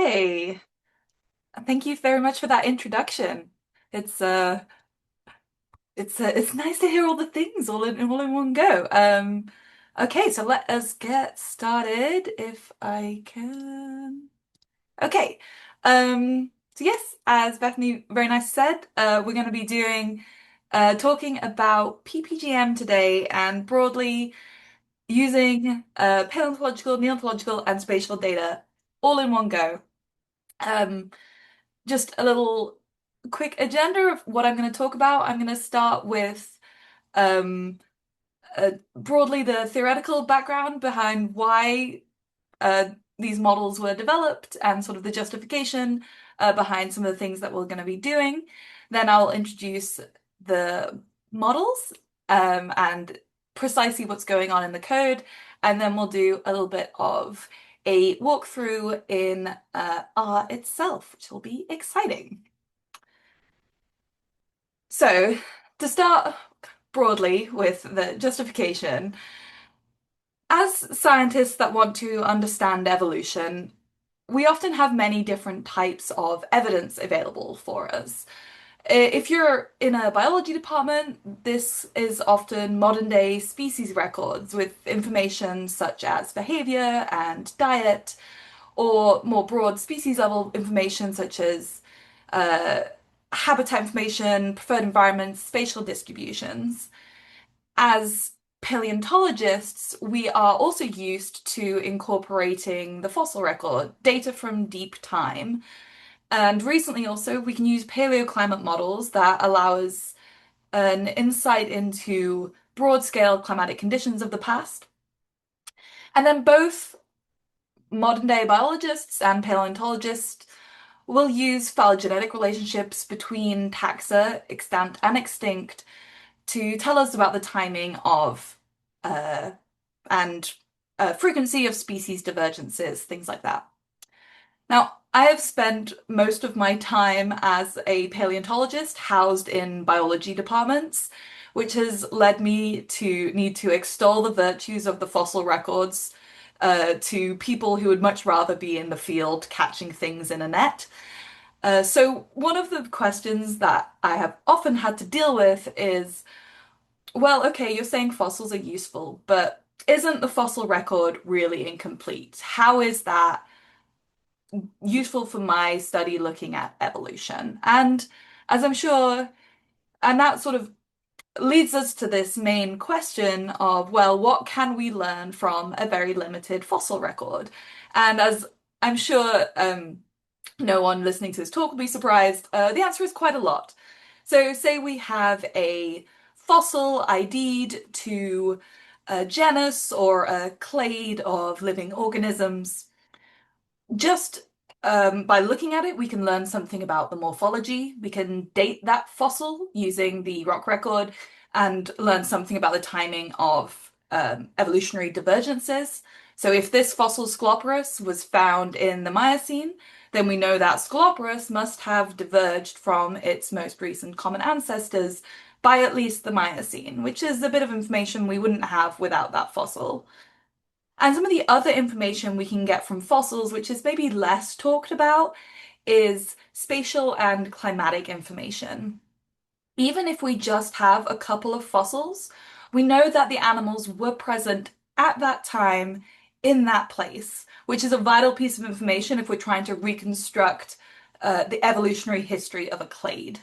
Hey, thank you very much for that introduction. It's it's nice to hear all the things all in one go. Okay, so let us get started if I can. Okay. So yes, as Bethany very nice said, we're going to be doing talking about ppgm today and broadly using paleontological, neontological, and spatial data all in one go. Um, just a little quick agenda of what I'm going to talk about. I'm going to start with um, broadly the theoretical background behind why uh, these models were developed and sort of the justification behind some of the things that we're going to be doing. Then I'll introduce the models and precisely what's going on in the code, and then we'll do a little bit of a walkthrough in R itself, which will be exciting. So, to start broadly with the justification, as scientists that want to understand evolution, we often have many different types of evidence available for us. If you're in a biology department, this is often modern day species records with information such as behavior and diet, or more broad species level information such as uh, habitat information, preferred environments, spatial distributions. As paleontologists, we are also used to incorporating the fossil record, data from deep time. And recently also, we can use paleoclimate models that allow us an insight into broad scale climatic conditions of the past. And then both modern day biologists and paleontologists will use phylogenetic relationships between taxa, extant and extinct, to tell us about the timing of uh, and frequency of species divergences, things like that. Now, I have spent most of my time as a paleontologist housed in biology departments, which has led me to need to extol the virtues of the fossil records to people who would much rather be in the field catching things in a net. So, one of the questions that I have often had to deal with is, well, okay, you're saying fossils are useful, but isn't the fossil record really incomplete? How is that useful for my study looking at evolution? And as I'm sure, and that sort of leads us to this main question of, well, what can we learn from a very limited fossil record? And as I'm sure no one listening to this talk will be surprised, the answer is quite a lot. So, say we have a fossil ID'd to a genus or a clade of living organisms. Just by looking at it, we can learn something about the morphology. We can date that fossil using the rock record and learn something about the timing of evolutionary divergences. So if this fossil Scolopus was found in the Miocene, then we know that Scolopus must have diverged from its most recent common ancestors by at least the Miocene, which is a bit of information we wouldn't have without that fossil. And some of the other information we can get from fossils, which is maybe less talked about, is spatial and climatic information. Even if we just have a couple of fossils, we know that the animals were present at that time in that place, which is a vital piece of information if we're trying to reconstruct the evolutionary history of a clade.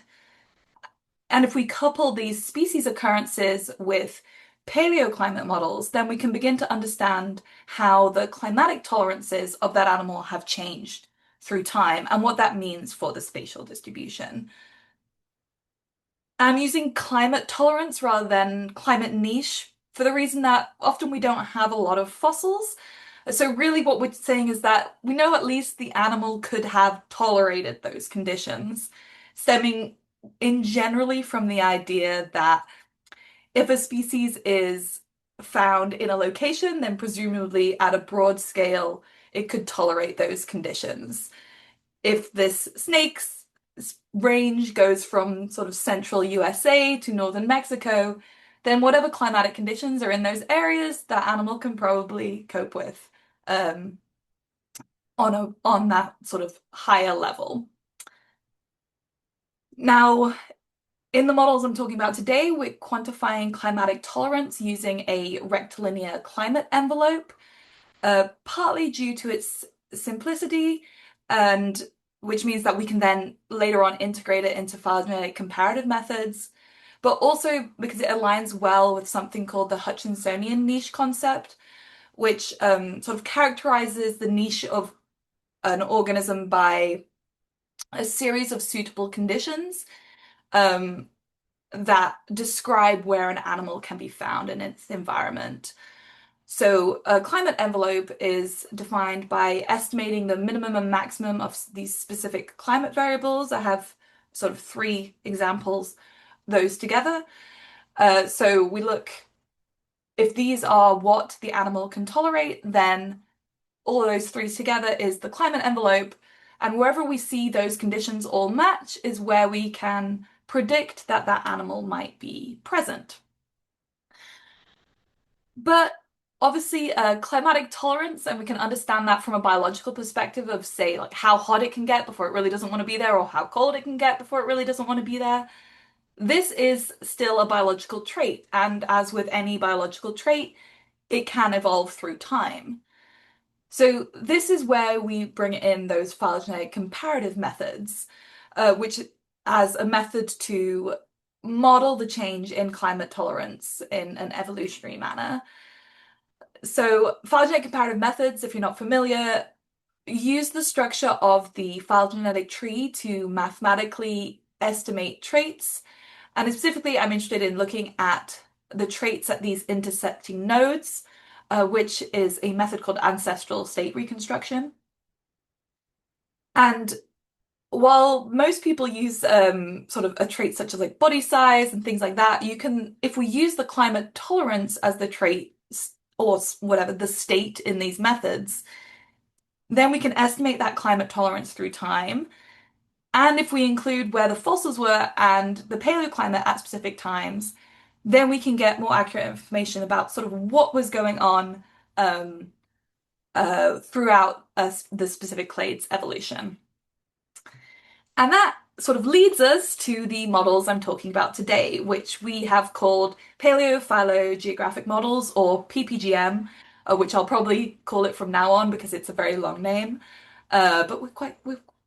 And if we couple these species occurrences with paleoclimate models, then we can begin to understand how the climatic tolerances of that animal have changed through time and what that means for the spatial distribution. I'm using climate tolerance rather than climate niche for the reason that often we don't have a lot of fossils. So really what we're saying is that we know at least the animal could have tolerated those conditions, stemming in generally from the idea that if a species is found in a location, then presumably at a broad scale, it could tolerate those conditions. If this snake's range goes from sort of central USA to northern Mexico, then whatever climatic conditions are in those areas, that animal can probably cope with. Um, on that sort of higher level. Now, in the models I'm talking about today, we're quantifying climatic tolerance using a rectilinear climate envelope, partly due to its simplicity, and which means that we can then later on integrate it into phylogenetic comparative methods, but also because it aligns well with something called the Hutchinsonian niche concept, which sort of characterizes the niche of an organism by a series of suitable conditions um, that describe where an animal can be found in its environment. So, a climate envelope is defined by estimating the minimum and maximum of these specific climate variables. I have sort of three examples, those together. So, we look, if these are what the animal can tolerate, then all of those three together is the climate envelope. And wherever we see those conditions all match is where we can predict that that animal might be present. But obviously, climatic tolerance, and we can understand that from a biological perspective of, say, like how hot it can get before it really doesn't want to be there, or how cold it can get before it really doesn't want to be there. This is still a biological trait, and as with any biological trait, it can evolve through time. So this is where we bring in those phylogenetic comparative methods, which as a method to model the change in climate tolerance in an evolutionary manner. So phylogenetic comparative methods, if you're not familiar, use the structure of the phylogenetic tree to mathematically estimate traits. And specifically, I'm interested in looking at the traits at these intersecting nodes, which is a method called ancestral state reconstruction. And while most people use sort of a trait such as like body size and things like that, you can, if we use the climate tolerance as the trait or whatever the state in these methods, then we can estimate that climate tolerance through time. And if we include where the fossils were and the paleoclimate at specific times, then we can get more accurate information about sort of what was going on um, throughout the specific clade's evolution. And that sort of leads us to the models I'm talking about today, which we have called paleophylogeographic models, or ppgm, which I'll probably call it from now on because it's a very long name. But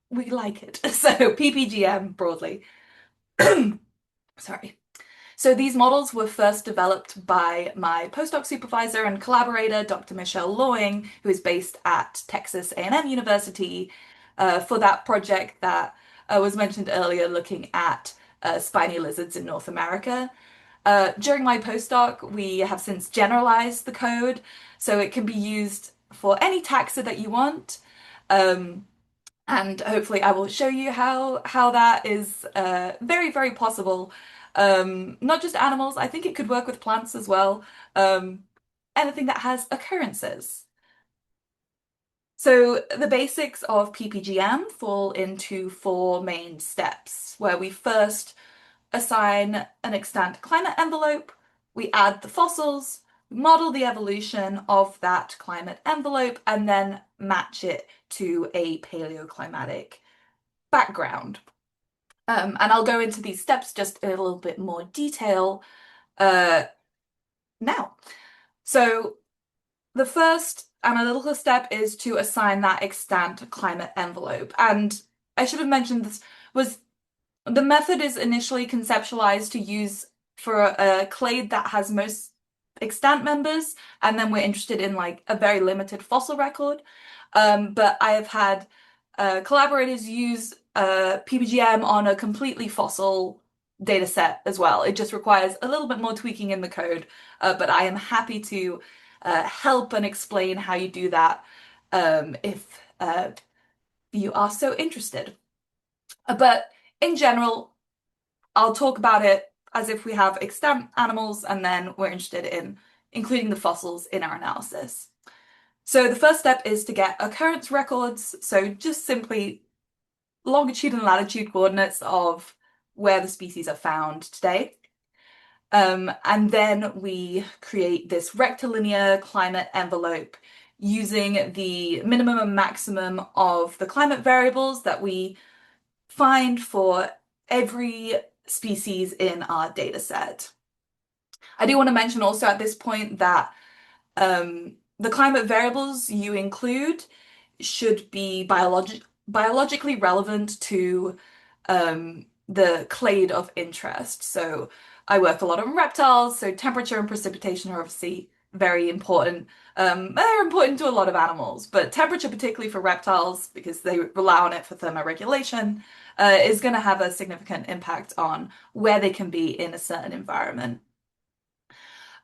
we like it. So ppgm broadly. Sorry. So these models were first developed by my postdoc supervisor and collaborator, Dr. Michelle Loing, who is based at Texas A&M University, for that project that was mentioned earlier, looking at spiny lizards in North America. During my postdoc, we have since generalized the code, so it can be used for any taxa that you want. Um, and hopefully I will show you how that is very, very possible. Not just animals, I think it could work with plants as well. Um, Anything that has occurrences. So the basics of ppgm fall into four main steps, where we first assign an extant climate envelope, we add the fossils, model the evolution of that climate envelope, and then match it to a paleoclimatic background. And I'll go into these steps just in a little bit more detail uh, now. So the first analytical step is to assign that extant climate envelope. And I should have mentioned this was the method is initially conceptualized to use for a clade that has most extant members, and then we're interested in like a very limited fossil record. But I have had collaborators use ppgm on a completely fossil data set as well. It just requires a little bit more tweaking in the code, but I am happy to help and explain how you do that if you are so interested. But in general, I'll talk about it as if we have extant animals and then we're interested in including the fossils in our analysis. So the first step is to get occurrence records, so just simply longitude and latitude coordinates of where the species are found today. And then we create this rectilinear climate envelope using the minimum and maximum of the climate variables that we find for every species in our data set. I do want to mention also at this point that the climate variables you include should be biologically relevant to the clade of interest. So I work a lot on reptiles, so temperature and precipitation are obviously very important. They're important to a lot of animals, but temperature, particularly for reptiles, because they rely on it for thermoregulation, is going to have a significant impact on where they can be in a certain environment.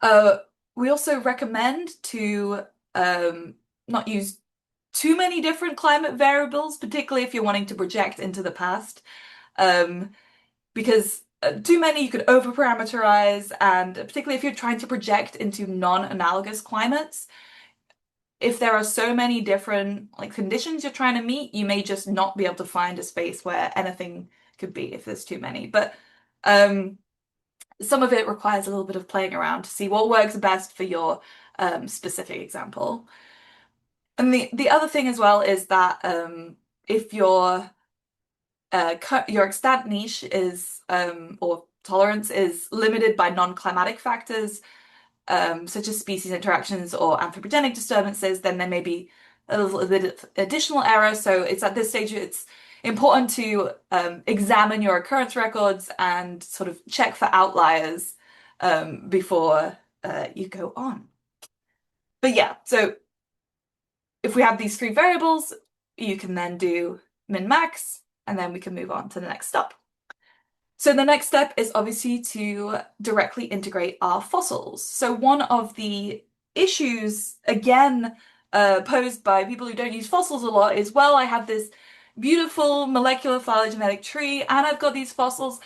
Uh, we also recommend to not use too many different climate variables, particularly if you're wanting to project into the past, um, because too many you could over-parameterize, and particularly if you're trying to project into non-analogous climates, if there are so many different like conditions you're trying to meet, you may just not be able to find a space where anything could be if there's too many. But um, some of it requires a little bit of playing around to see what works best for your specific example. And the other thing as well is that if your extant niche is or tolerance is limited by non-climatic factors, such as species interactions or anthropogenic disturbances, then there may be a little bit of additional error. So it's at this stage it's important to examine your occurrence records and sort of check for outliers before you go on. But yeah, so if we have these three variables, you can then do min max, and then we can move on to the next step. So the next step is obviously to directly integrate our fossils. So one of the issues, again, posed by people who don't use fossils a lot is, well, I have this beautiful molecular phylogenetic tree and I've got these fossils.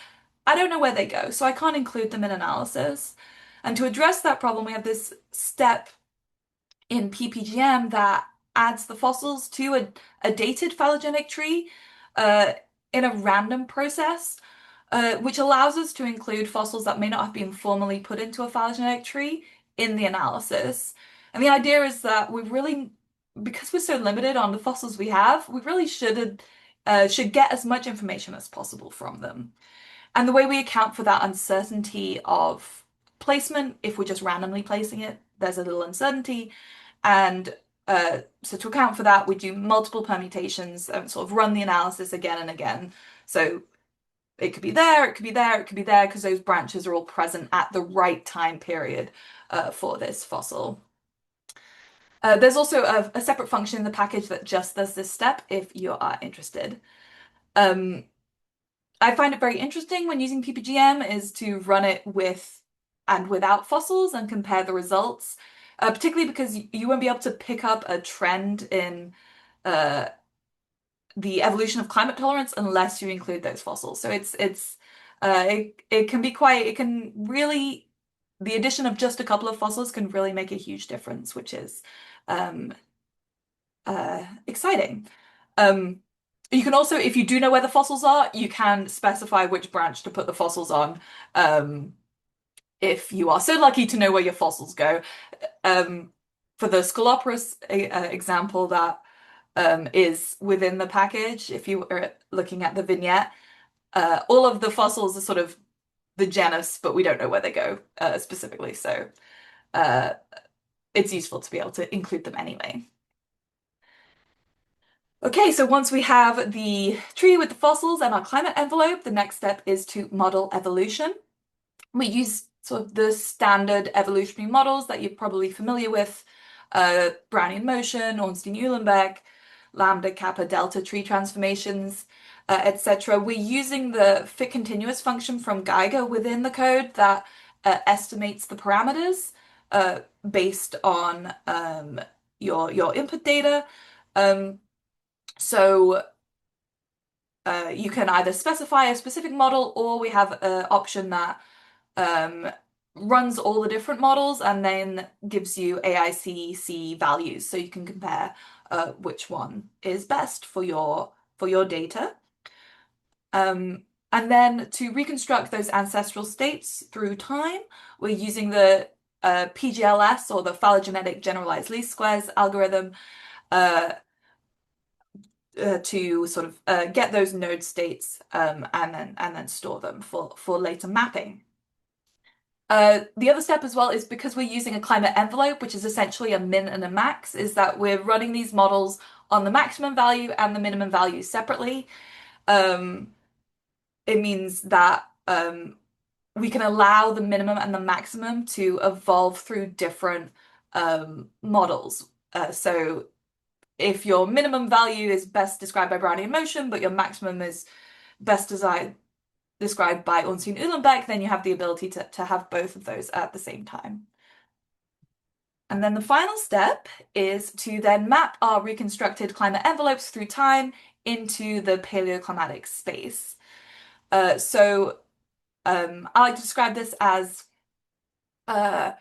I don't know where they go, so I can't include them in analysis. And to address that problem, we have this step in ppgm that adds the fossils to a dated phylogenetic tree uh, in a random process, which allows us to include fossils that may not have been formally put into a phylogenetic tree in the analysis. And the idea is that we really, because we're so limited on the fossils we have, we really should get as much information as possible from them. And the way we account for that uncertainty of placement, if we're just randomly placing it, there's a little uncertainty. And so to account for that, we do multiple permutations and sort of run the analysis again and again. So it could be there, it could be there, it could be there, because those branches are all present at the right time period for this fossil. There's also a separate function in the package that just does this step if you are interested. Um, I find it very interesting when using ppgm is to run it with and without fossils and compare the results, particularly because you won't be able to pick up a trend in uh, the evolution of climate tolerance unless you include those fossils. So it can be quite it can really the addition of just a couple of fossils can really make a huge difference, which is um, exciting. Um, you can also, if you do know where the fossils are, you can specify which branch to put the fossils on. If you are so lucky to know where your fossils go. Um, for the Scoloporus example that is within the package, if you are looking at the vignette, all of the fossils are sort of the genus, but we don't know where they go specifically. So uh, it's useful to be able to include them anyway. Okay, so once we have the tree with the fossils and our climate envelope, the next step is to model evolution. We use sort of the standard evolutionary models that you're probably familiar with, Brownian motion, Ornstein-Uhlenbeck, lambda, kappa, delta tree transformations, etc. We're using the fit continuous function from Geiger within the code that estimates the parameters based on your input data. Um, so you can either specify a specific model, or we have an option that um, runs all the different models and then gives you AICC values, so you can compare which one is best for your data. And then to reconstruct those ancestral states through time, we're using the PGLS, or the phylogenetic generalized least squares algorithm, uh, to sort of get those node states, and then store them for later mapping. The other step as well is, because we're using a climate envelope, which is essentially a min and a max, is that we're running these models on the maximum value and the minimum value separately. Um, it means that we can allow the minimum and the maximum to evolve through different models. So if your minimum value is best described by Brownian motion, but your maximum is best described by Unseen-Uhlenbeck, then you have the ability to have both of those at the same time. And then the final step is to then map our reconstructed climate envelopes through time into the paleoclimatic space. I like to describe this as uh,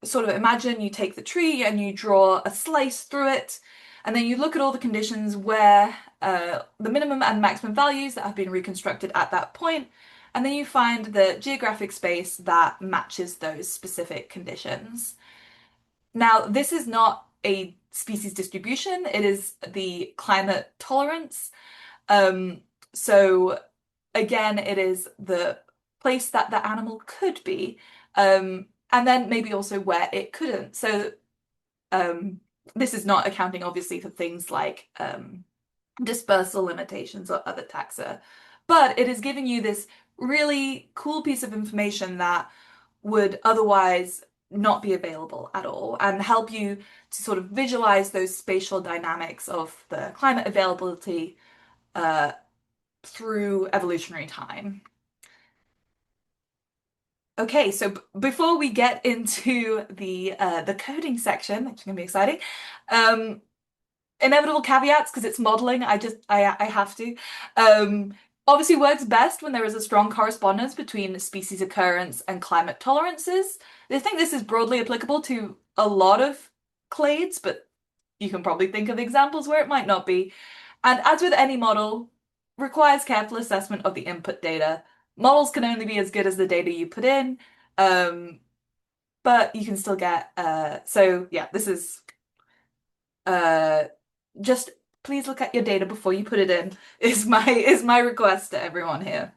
sort of, imagine you take the tree and you draw a slice through it, and then you look at all the conditions where the minimum and maximum values that have been reconstructed at that point, and then you find the geographic space that matches those specific conditions. Now, this is not a species distribution, it is the climate tolerance. Um, so again, it is the place that the animal could be, and then maybe also where it couldn't. So um, this is not accounting, obviously, for things like dispersal limitations or other taxa, but it is giving you this really cool piece of information that would otherwise not be available at all, and help you to sort of visualize those spatial dynamics of the climate availability uh, through evolutionary time. Okay, so before we get into the coding section, which is gonna be exciting, um, inevitable caveats because it's modeling. I have to. Um, Obviously works best when there is a strong correspondence between species occurrence and climate tolerances. I think this is broadly applicable to a lot of clades, but you can probably think of examples where it might not be. And as with any model, requires careful assessment of the input data. Models can only be as good as the data you put in, um, but you can still get so yeah, this is uh, just please look at your data before you put it in, is my request to everyone here.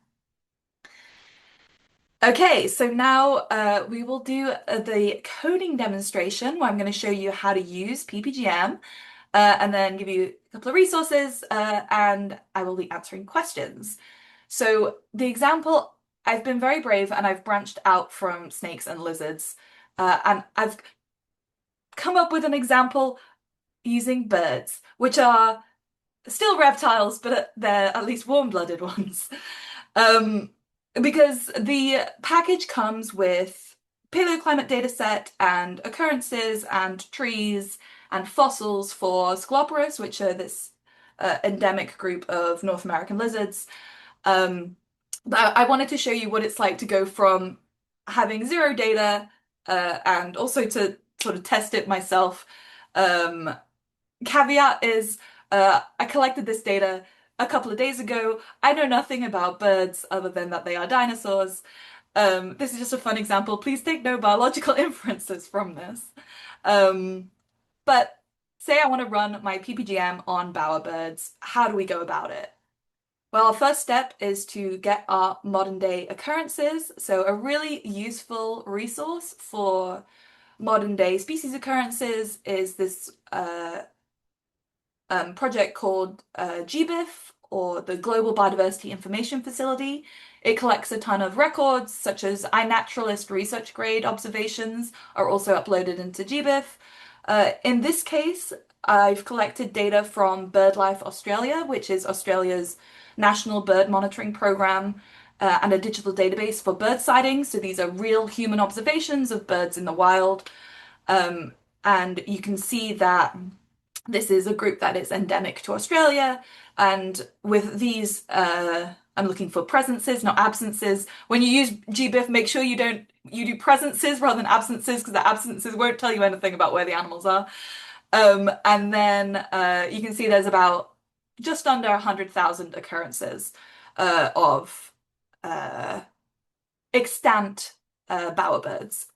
Okay, so now we will do the coding demonstration where I'm going to show you how to use ppgm, and then give you a couple of resources, and I will be answering questions. So the example, I've been very brave and I've branched out from snakes and lizards, and I've come up with an example using birds, which are still reptiles, but they're at least warm-blooded ones. Um, because the package comes with paleoclimate dataset and occurrences and trees and fossils for Scloporus, which are this endemic group of North American lizards. Um, but I wanted to show you what it's like to go from having zero data, and also to sort of test it myself. Um, Caveat is I collected this data a couple of days ago. I know nothing about birds other than that they are dinosaurs. This is just a fun example. Please take no biological inferences from this. Um, but say I want to run my ppgm on bowerbirds. How do we go about it? Well, our first step is to get our modern day occurrences. So a really useful resource for modern day species occurrences is this project called GBIF, or the Global Biodiversity Information Facility. It collects a ton of records, such as iNaturalist research grade observations are also uploaded into GBIF. In this case, I've collected data from BirdLife Australia, which is Australia's national bird monitoring program, and a digital database for bird sightings. So these are real human observations of birds in the wild. Um, and you can see that this is a group that is endemic to Australia, and with these, I'm looking for presences, not absences. When you use GBIF, make sure you do presences rather than absences, because the absences won't tell you anything about where the animals are. And then you can see there's about just under 100,000 occurrences of extant bowerbirds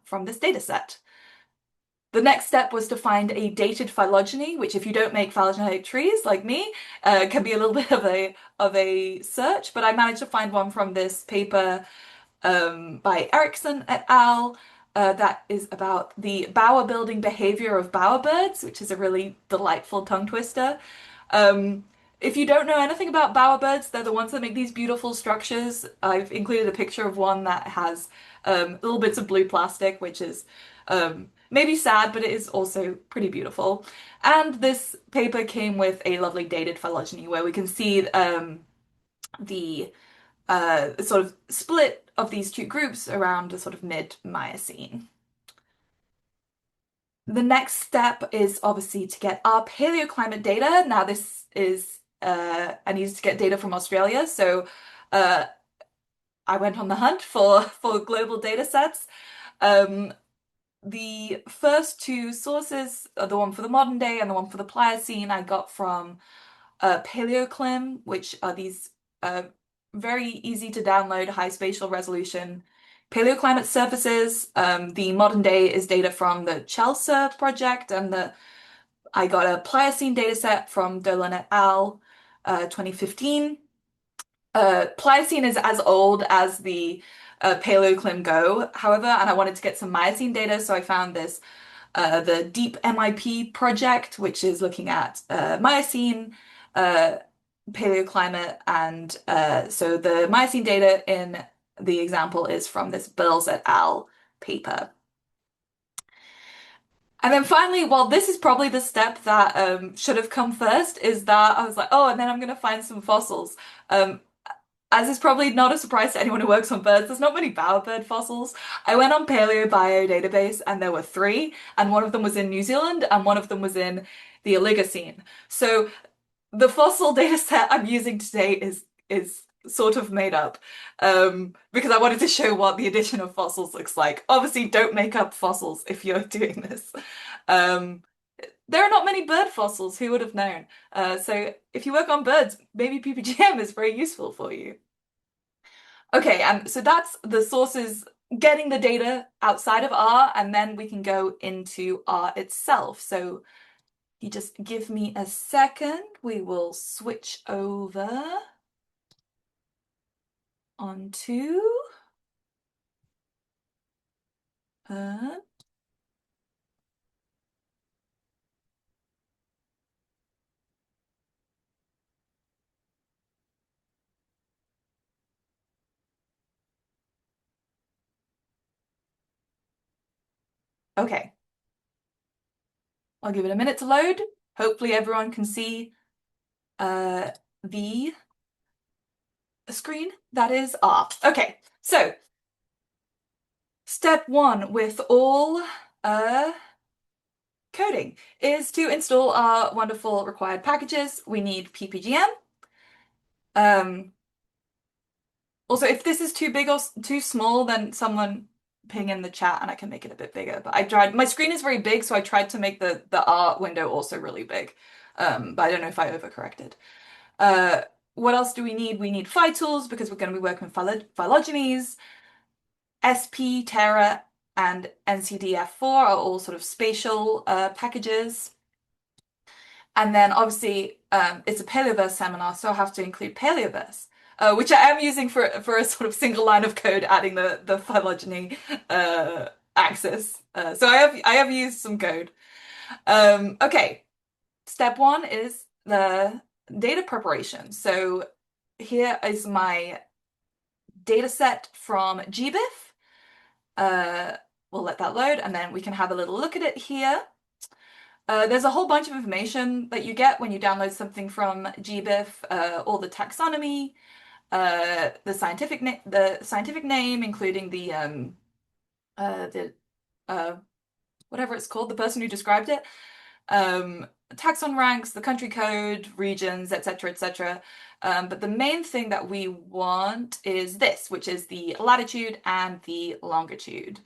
from this data set. The next step was to find a dated phylogeny, which if you don't make phylogenetic trees like me, can be a little bit of a search, but I managed to find one from this paper by Erickson et al. That is about the bower building behavior of bowerbirds, which is a really delightful tongue twister. Um, if you don't know anything about bowerbirds, they're the ones that make these beautiful structures. I've included a picture of one that has little bits of blue plastic, which is maybe sad, but it is also pretty beautiful. And this paper came with a lovely dated phylogeny where we can see the sort of split of these two groups around the sort of mid-Miocene. The next step is obviously to get our paleoclimate data. Now this is I needed to get data from Australia, so uh, I went on the hunt for global data sets. Um, the first two sources, the one for the modern day and the one for the Pliocene, I got from paleoclim, which are these uh, very easy to download, high spatial resolution paleoclimate surfaces. The modern day is data from the Chelsea project, and I got a Pliocene dataset from Dolan et al. 2015. Pliocene is as old as the paleoclim go, however, and I wanted to get some Miocene data, so I found this the Deep MIP project, which is looking at Miocene, uh, paleoclimate, and so the Miocene data in the example is from this Burles et al. Paper. And then finally, well, this is probably the step that should have come first, is that I was like, oh, and then I'm going to find some fossils. Um, as is probably not a surprise to anyone who works on birds, there's not many bowerbird fossils. I went on PaleoBio database and there were three, and one of them was in New Zealand and one of them was in the Oligocene. So the fossil data set I'm using today is sort of made up because I wanted to show what the addition of fossils looks like. Obviously, don't make up fossils if you're doing this. Um, there are not many bird fossils, who would have known? So if you work on birds, maybe ppgm is very useful for you. Okay, so that's the sources getting the data outside of R, and then we can go into R itself. So you just give me a second. We will switch over onto uh, okay. I'll give it a minute to load. Hopefully everyone can see uh, the screen that is off. Okay, so step one with all coding is to install our wonderful required packages. We need ppgm. Um, Also, if this is too big or too small, then someone ping in the chat and I can make it a bit bigger. But I tried, my screen is very big, so I tried to make the art window also really big. But I don't know if I overcorrected. Uh, what else do we need? We need phytools because we're going to be working with phylogenies. SP, Terra, and NCDF4 are all sort of spatial packages. And then obviously it's a Palaeoverse seminar, so I have to include Palaeoverse, which I am using for a sort of single line of code, adding the phylogeny axis. So I have used some code. Okay, step one is the data preparation. So here is my data set from GBIF. We'll let that load, and then we can have a little look at it here. There's a whole bunch of information that you get when you download something from GBIF, all the taxonomy, the scientific name, including the whatever it's called, the person who described it, taxon ranks, the country code, regions, etc., etc. But the main thing that we want is this, which is the latitude and the longitude.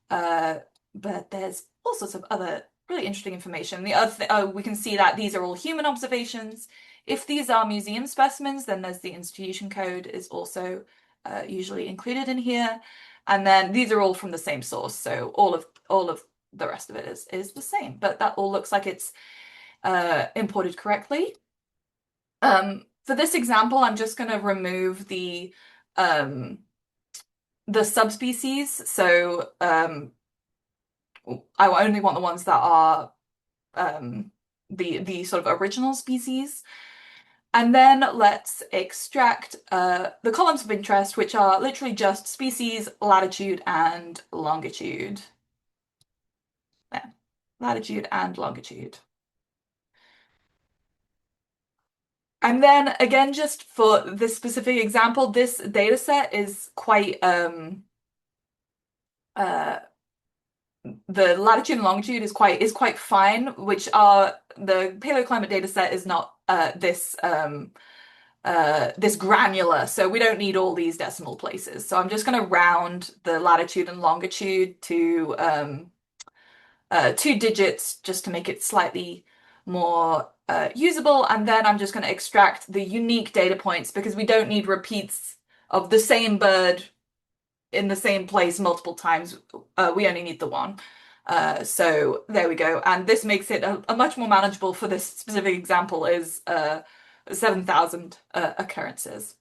But there's all sorts of other really interesting information. The other we can see that these are all human observations. If these are museum specimens, then there's the institution code is also usually included in here. And then these are all from the same source, so all of the rest of it is the same. But that all looks like it's imported correctly. For this example, I'm just going to remove um, the subspecies. So I only want the ones that are um, the sort of original species. And then let's extract the columns of interest, which are literally just species, latitude, and longitude. There, latitude and longitude. And then again, just for this specific example, this data set is quite uh the latitude and longitude is quite fine, which are the paleoclimate data set is not this granular, so we don't need all these decimal places. So I'm just going to round the latitude and longitude to 2 digits just to make it slightly more usable. And then I'm just going to extract the unique data points because we don't need repeats of the same bird in the same place multiple times. We only need the one. So there we go. And this makes it a much more manageable for this specific example is 7,000 occurrences.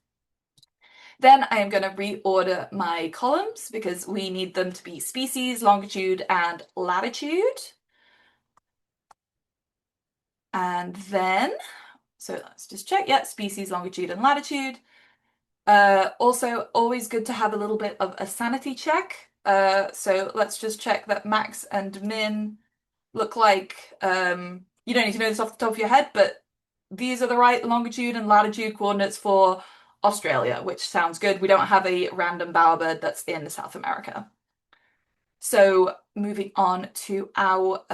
Then I am going to reorder my columns because we need them to be species, longitude, and latitude. And then, so let's just check. Yeah, species, longitude, and latitude. Also, always good to have a little bit of a sanity check. So let's just check that max and min look like, you don't need to know this off the top of your head, but these are the right longitude and latitude coordinates for Australia, which sounds good. We don't have a random bowerbird that's in South America. So moving on to our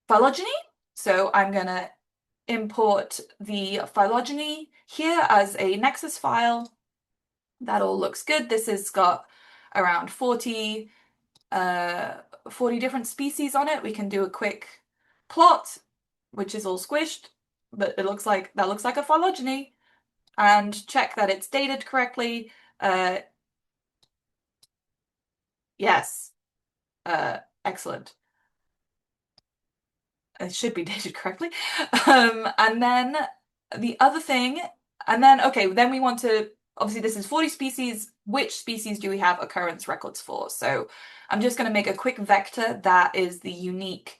phylogeny. So I'm going to import the phylogeny here as a Nexus file. That all looks good. This has got around 40 different species on it. We can do a quick plot, which is all squished, but it looks like that looks like a phylogeny, and check that it's dated correctly. Yes, excellent. It should be dated correctly. And then the other thing, and then, okay, then we want to, obviously this is 40 species. Which species do we have occurrence records for? So I'm just going to make a quick vector that is the unique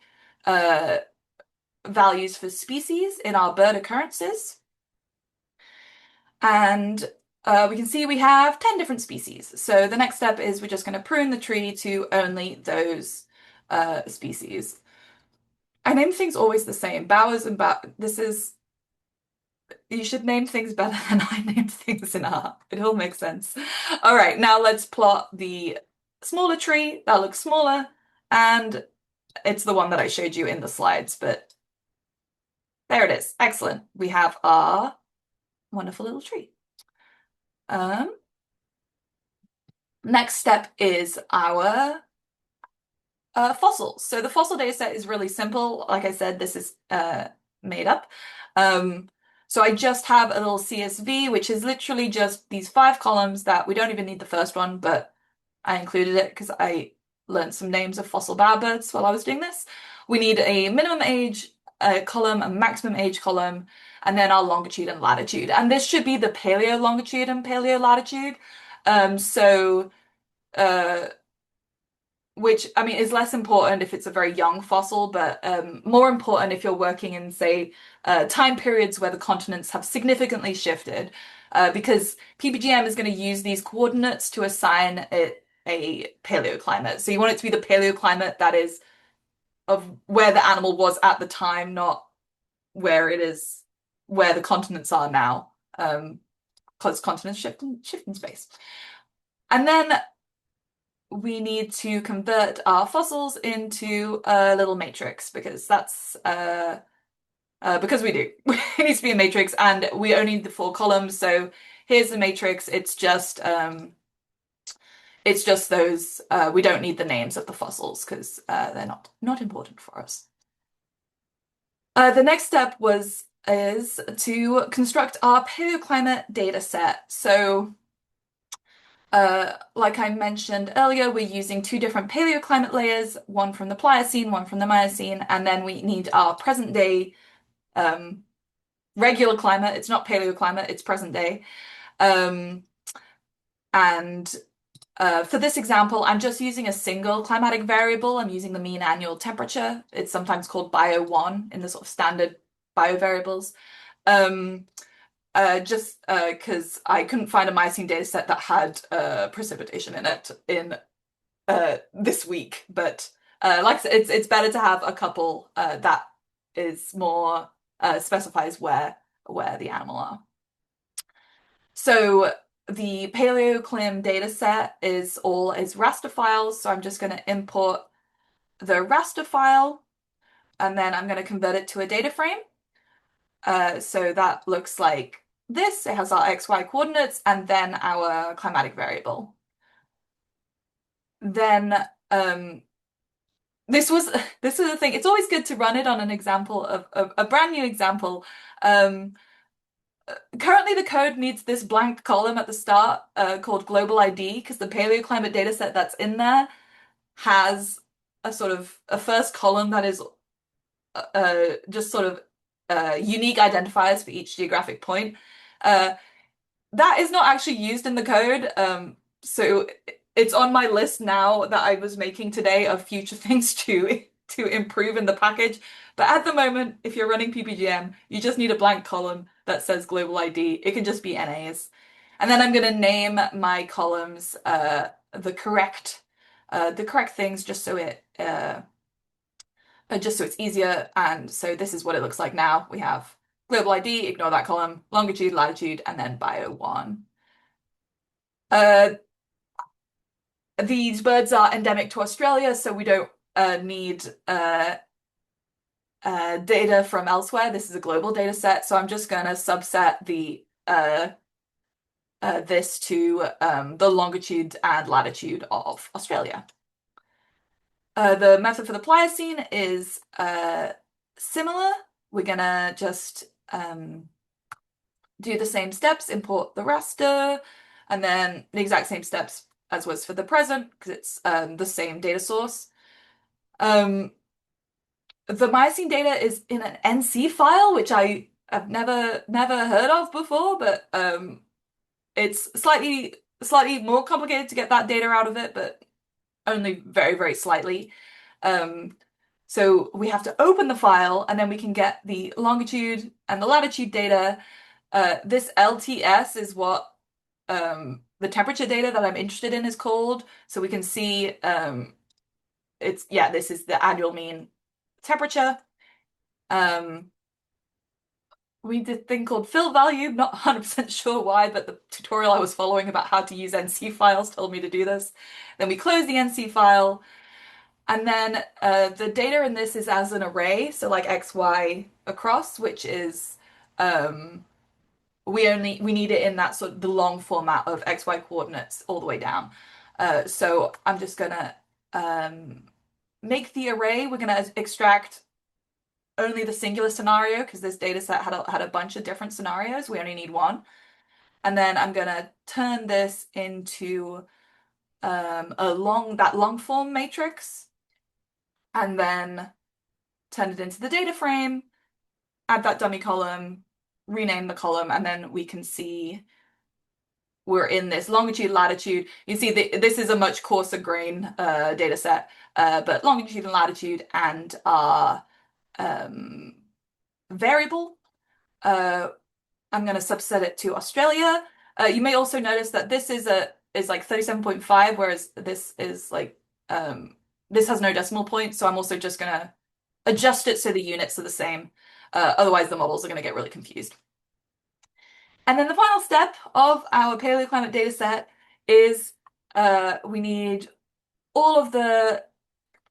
values for species in our bird occurrences. And we can see we have 10 different species. So the next step is we're just going to prune the tree to only those species. I name things always the same. Bowers and this is, you should name things better than I name things in art. It all makes sense. All right, now let's plot the smaller tree. That looks smaller, and it's the one that I showed you in the slides, but there it is. Excellent. We have our wonderful little tree. Next step is our fossils. So the fossil data set is really simple. Like I said, this is made up. So I just have a little CSV, which is literally just these 5 columns that we don't even need the first one, but I included it because I learned some names of fossil bowerbirds while I was doing this. We need a minimum age column, a maximum age column, and then our longitude and latitude. And this should be the paleo longitude and paleo latitude. So uh, which I mean is less important if it's a very young fossil, but more important if you're working in, say, time periods where the continents have significantly shifted, because ppgm is going to use these coordinates to assign it a paleoclimate. So you want it to be the paleoclimate that is of where the animal was at the time, not where it is, where the continents are now, because continents shift in space. And then we need to convert our fossils into a little matrix because that's because we do. It needs to be a matrix, and we only need the 4 columns. So here's the matrix. It's just those. We don't need the names of the fossils because they're not important for us. The next step is to construct our paleoclimate data set. So Like I mentioned earlier, we're using two different paleoclimate layers, one from the Pliocene, one from the Miocene, and then we need our present day um, regular climate. It's not paleoclimate, it's present day. Um, and for this example, I'm just using a single climatic variable. I'm using the mean annual temperature. It's sometimes called bio1 in the sort of standard biovariables. Um, just because I couldn't find a Miocene data set that had precipitation in it in this week. But like I said, it's better to have a couple that is more specifies where the animal are. So the paleoclim data set is raster files. So I'm just going to import the raster file and then I'm going to convert it to a data frame. So that looks like this. It has our XY coordinates and then our climatic variable. Then um, this was this is the thing. It's always good to run it on an example of a brand new example. Um, Currently, the code needs this blank column at the start called global ID because the paleoclimate dataset that's in there has a sort of a first column that is just sort of unique identifiers for each geographic point. Uh, that is not actually used in the code. So it's on my list now that I was making today of future things to improve in the package. But at the moment, if you're running ppgm, you just need a blank column that says global ID. It can just be NAs. And then I'm going to name my columns the correct things just so it's easier. And so this is what it looks like now. We have global ID, ignore that column, longitude, latitude, and then bio one. Uh, these birds are endemic to Australia, so we don't need data from elsewhere. This is a global data set, so I'm just going to subset this to the longitude and latitude of Australia. The method for the Pliocene is similar. We're gonna just do the same steps, import the raster, and then the exact same steps as was for the present, because it's the same data source. Um, the Miocene data is in an NC file, which I have never heard of before, but it's slightly more complicated to get that data out of it, but only very slightly. Um, so we have to open the file and then we can get the longitude and the latitude data. This LTS is what the temperature data that I'm interested in is called. So we can see this is the annual mean temperature. Um, we did a thing called fill value, not 100% sure why, but the tutorial I was following about how to use NC files told me to do this. Then we close the NC file. And then the data in this is as an array, so like X, Y across, which is we need it in that sort of the long format of X, Y coordinates all the way down. So I'm just gonna um, make the array. We're gonna extract only the singular scenario because this data set had a bunch of different scenarios. We only need one. And then I'm gonna turn this into that long form matrix and then turn it into the data frame, add that dummy column, rename the column, and then we can see we're in this longitude, latitude. You see, this is a much coarser grain data set, but longitude and latitude and our um, variable. I'm going to subset it to Australia. You may also notice that this is like 37.5, whereas this is like this has no decimal point. So I'm also just going to adjust it so the units are the same. Otherwise, the models are going to get really confused. And then the final step of our paleoclimate data set is we need all of the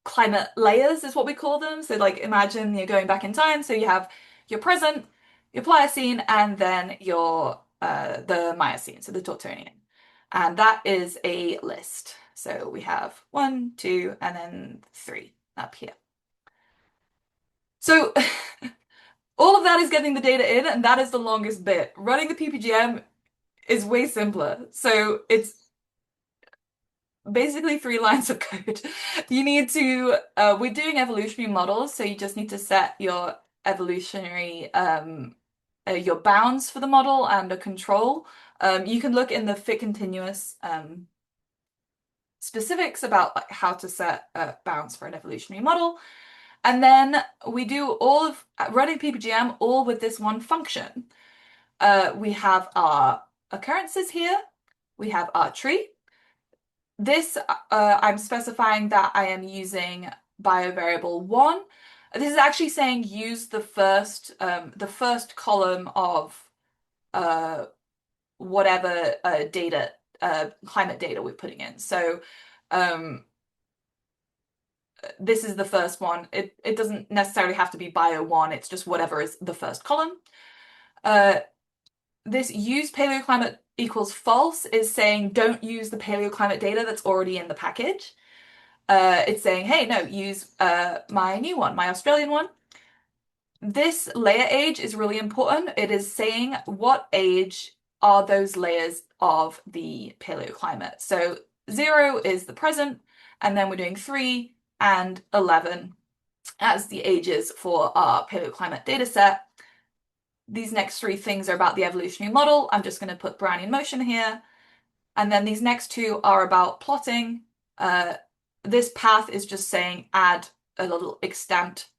climate layers is what we call them. So like imagine you're going back in time. So you have your present, your Pliocene, and then your the Miocene, so the Tortonian. And that is a list. So we have 1, 2, and then 3 up here. So all of that is getting the data in, and that is the longest bit. Running the ppgm is way simpler. So basically three lines of code. You need to, we're doing evolutionary models, so you just need to set your evolutionary, your bounds for the model and a control. You can look in the fit continuous specifics about like, how to set bounds for an evolutionary model. And then we do all of running ppgm all with this one function. We have our occurrences here. We have our tree. This, I'm specifying that I am using biovariable one. This is actually saying use the first column of uh, whatever data, climate data we're putting in. So um, this is the first one. It doesn't necessarily have to be bio one. It's just whatever is the first column. Uh, this use paleoclimate equals false is saying don't use the paleoclimate data that's already in the package. It's saying, hey, no, use my new one, my Australian one. This layer age is really important. It is saying what age are those layers of the paleoclimate. So 0 is the present, and then we're doing 3 and 11 as the ages for our paleoclimate data set. These next three things are about the evolutionary model. I'm just going to put Brownian motion here. And then these next two are about plotting. This path is just saying add a little extant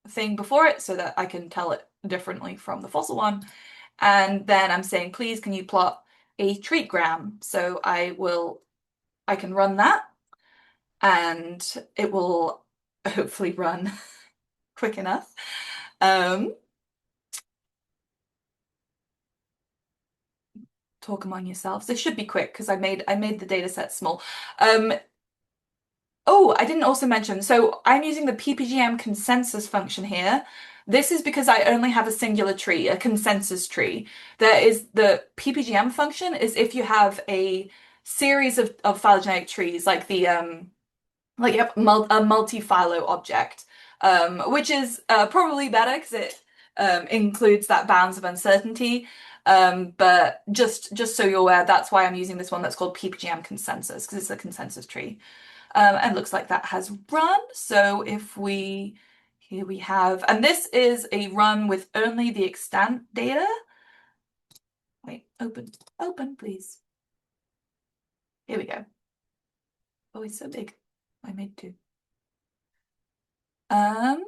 thing before it so that I can tell it differently from the fossil one. And then I'm saying, please, can you plot a treatgram? So I can run that and it will hopefully run quick enough. Talk among yourselves. This should be quick because I made the data set small. Um, Oh, I didn't also mention, so I'm using the ppgm consensus function here. This is because I only have a singular tree, a consensus tree. There is the ppgm function is if you have a series of phylogenetic trees, like the like you have a multi-philo object, which is probably better because it includes that bounds of uncertainty. But just so you're aware, that's why I'm using this one that's called ppgm consensus because it's a consensus tree. And looks like that has run. So if we, here we have, and this is a run with only the extant data. Wait, open, please. Here we go. Oh, it's so big. I made two. Um,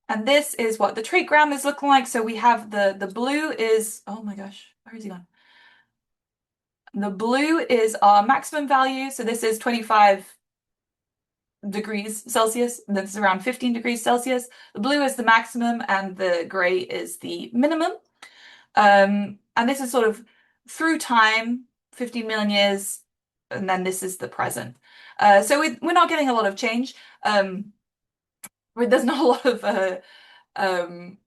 and this is what the trait gram is looking like. So we have the blue is, oh my gosh, where is he gone? The blue is our maximum value. So this is 25 degrees Celsius. This is around 15 degrees Celsius. The blue is the maximum and the gray is the minimum. And this is sort of through time, 15 million years, and then this is the present. So we're not getting a lot of change. There's not a lot of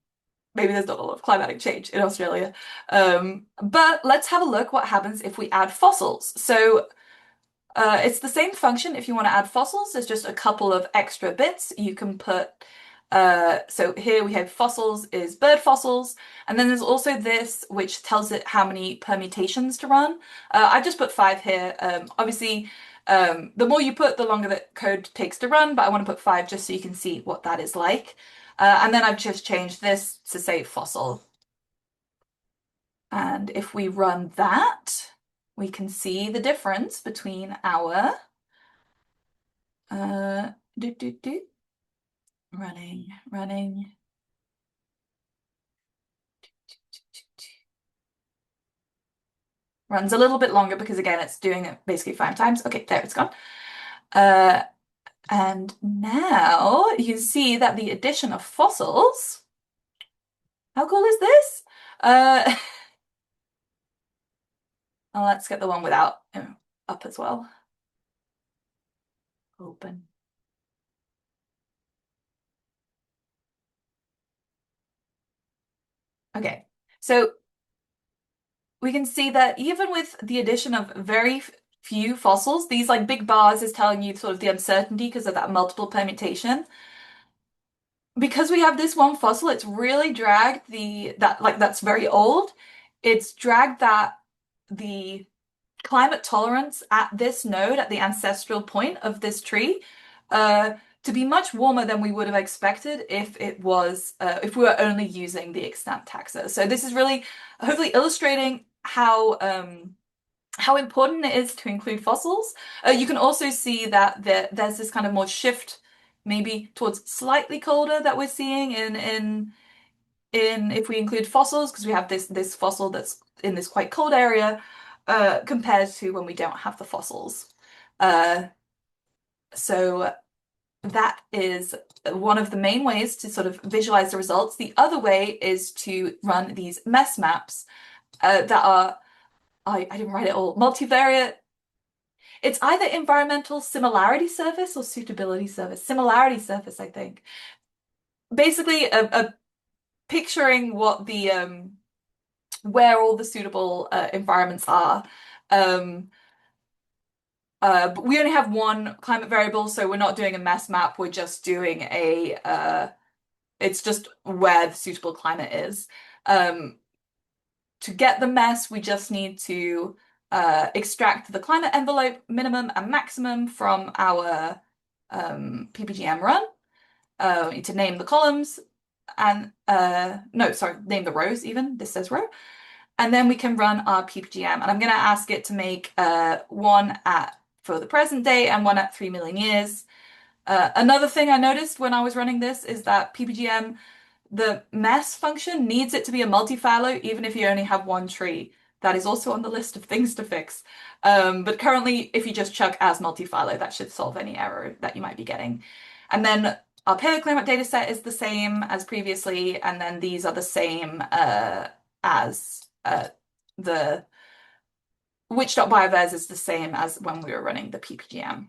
maybe there's not a lot of climatic change in Australia. But let's have a look what happens if we add fossils. So it's the same function if you want to add fossils. There's just a couple of extra bits you can put. So here we have fossils is bird fossils, and then there's also this which tells it how many permutations to run. I've just put 5 here. Obviously, the more you put, the longer the code takes to run, but I want to put 5 just so you can see what that is like. And then I've just changed this to say fossil. And if we run that, we can see the difference between our uh, do, do, do. Running. Runs a little bit longer because again, it's doing it basically 5 times. Okay, there it's gone. Uh, and now you see that the addition of fossils, how cool is this? Oh, let's get the one without up as well. Open. Okay, so we can see that even with the addition of very few fossils, these like big bars is telling you sort of the uncertainty because of that multiple permutation. Because we have this one fossil, it's really dragged that's very old. It's dragged that the climate tolerance at this node, at the ancestral point of this tree, uh, to be much warmer than we would have expected if we were only using the extant taxa. So this is really hopefully illustrating how important it is to include fossils. You can also see that there's this kind of more shift, maybe towards slightly colder that we're seeing in if we include fossils, because we have this fossil that's in this quite cold area, compared to when we don't have the fossils. Uh, so that is one of the main ways to sort of visualize the results. The other way is to run these mess maps that are, I didn't write it all, multivariate. It's either environmental similarity surface or suitability surface. Similarity surface, I think. Basically, a picturing what the where all the suitable environments are. Um, but we only have one climate variable, so we're not doing a mass map. We're just doing it's just where the suitable climate is. Um, to get the mess, we just need to extract the climate envelope minimum and maximum from our ppgm run. We need to name the columns and no, sorry, name the rows even. This says row. And then we can run our ppgm. And I'm going to ask it to make one for the present day and one at 3 million years. Another thing I noticed when I was running this is that ppgm, the mess function needs it to be a multi-fallow even if you only have one tree. That is also on the list of things to fix. But currently, if you just chuck as multi-fallow, that should solve any error that you might be getting. And then our paleoclimate data set is the same as previously, and then these are the same as the witch.bioverse is the same as when we were running the ppgm.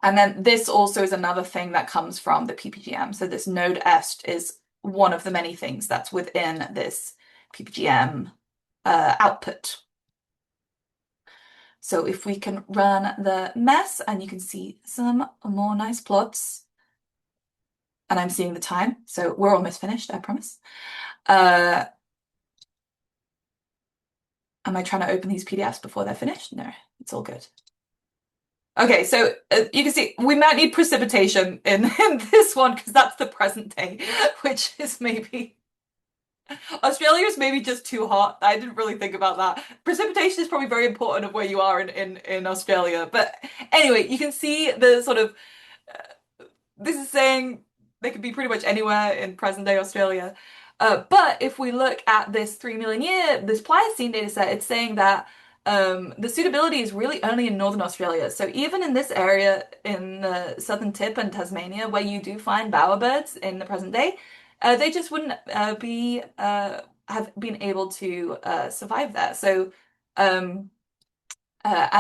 And then this also is another thing that comes from the ppgm. So this node est is one of the many things that's within this ppgm output. So if we can run the mess, and you can see some more nice plots, and I'm seeing the time, so we're almost finished, I promise. Am I trying to open these PDFs before they're finished? No, it's all good. Okay, so you can see we might need precipitation in this one because that's the present day, which is maybe Australia is maybe just too hot. I didn't really think about that. Precipitation is probably very important of where you are in Australia. But anyway, you can see the sort of this is saying they could be pretty much anywhere in present day Australia. But if we look at this 3 million year, this Pliocene data set, it's saying that the suitability is really only in Northern Australia. So even in this area in the southern tip and Tasmania, where you do find bowerbirds in the present day, they just wouldn't have been able to survive there. So and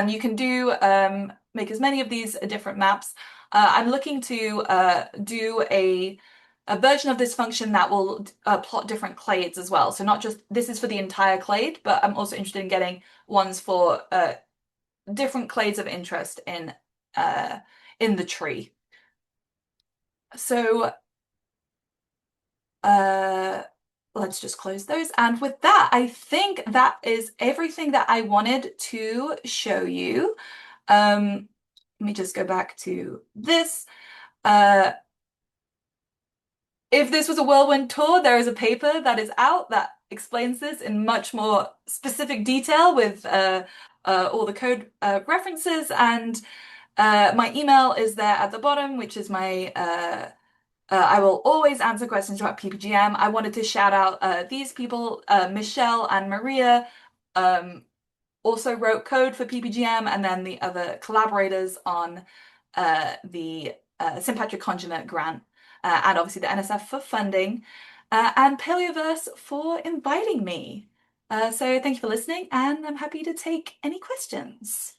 you can make as many of these different maps. I'm looking to do a version of this function that will plot different clades as well. So not just this is for the entire clade, but I'm also interested in getting ones for different clades of interest in the tree. So let's just close those. And with that, I think that is everything that I wanted to show you. Let me just go back to this. If this was a whirlwind tour, there is a paper that is out that explains this in much more specific detail with all the code references. And my email is there at the bottom, which is my I will always answer questions about ppgm. I wanted to shout out these people, Michelle and Maria, also wrote code for ppgm, and then the other collaborators on the St. Patrick Congener grant, and obviously the NSF for funding, and Paleoverse for inviting me. So thank you for listening, and I'm happy to take any questions.